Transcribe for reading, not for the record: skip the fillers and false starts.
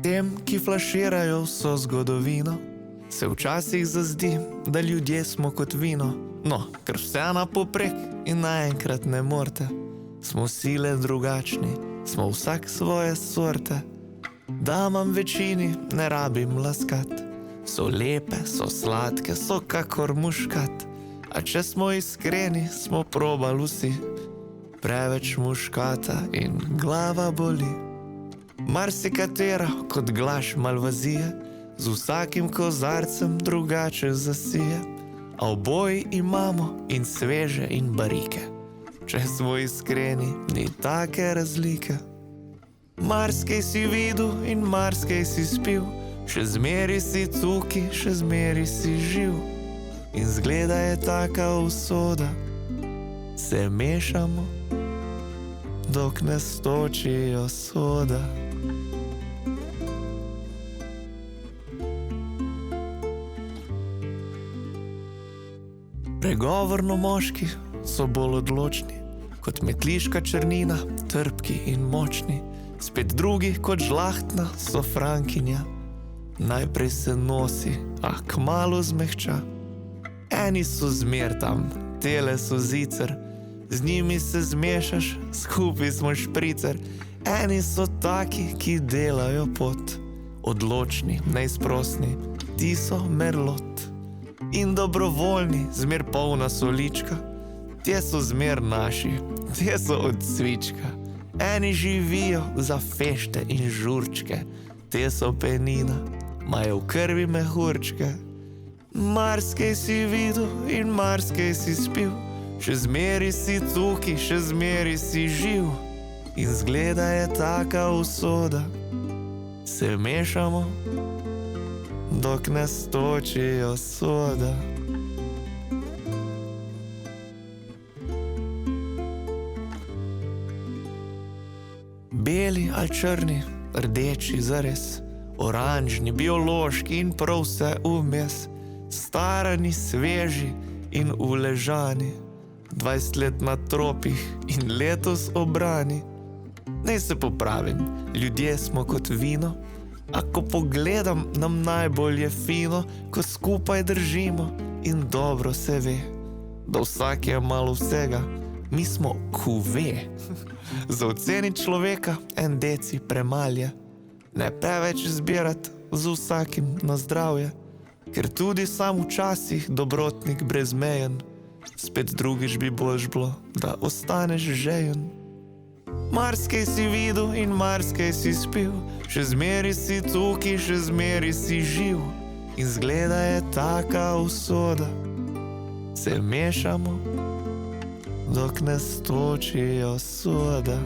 Tem, ki flaširajo vso zgodovino, se včasih zazdi, da ljudje smo kot vino. No, ker vse napoprek in naenkrat ne morete. Smo sile drugačni, smo vsak svoje sorte. Damam večini ne rabim laskat. So lepe, so sladke, so kakor muškat. A če smo iskreni, smo probali vsi. Preveč muškata in glava boli. Marsikatera kot glaš malvazije, z vsakim kozarcem drugače zasije. A oboji imamo in sveže in barike. Če smo iskreni, ni take razlike. Marskej si videl in marskej si spil, še zmeri si cuki, še zmeri si živ. In zgleda je taka usoda, se mešamo, dok ne stočijo soda. Pregovorno moški so bolj odločni, kot metliška črnina, trpki in močni. Spet drugi kot žlahtna so frankinja. Najprej se nosi, a kmalu zmehča. Eni so zmer tam, tele so zicer, z njimi se zmešaš, skupaj smo špricer. Eni so taki, ki delajo pot, odločni, neizprosni, ti so merlot. In dobrovoljni, zmer polna solička, te so zmer naši, te so od cvička. Eni živijo za fešte in žurčke, te so penina, majo v krvi mehurčke. Marskej si videl in marskej si spil, še zmeri si cuki, še zmeri si živ. In zgleda je taka usoda, se mešamo, dok ne stočijo soda. Beli ali črni, rdeči zares, oranžni, biološki in prav vse vmes. Starani, sveži in uležani, 20 let na tropih in letos obrani. Naj se popravim, ljudje smo kot vino, a ko pogledam, nam najbolj je fino, ko skupaj držimo in dobro se ve, da vsak je malo vsega, mi smo kuve. Za oceni človeka en deci premalje, ne preveč zbirat z vsakim na zdravje, ker tudi sam včasih dobrotnik brezmejen, spet drugič bi boljš bilo, da ostaneš žejen. Marskej si videl in marskej si spil, še zmeri si cuki, še zmeri si živ. In zgleda je taka usoda, se mešamo, dok ne stočijo soda.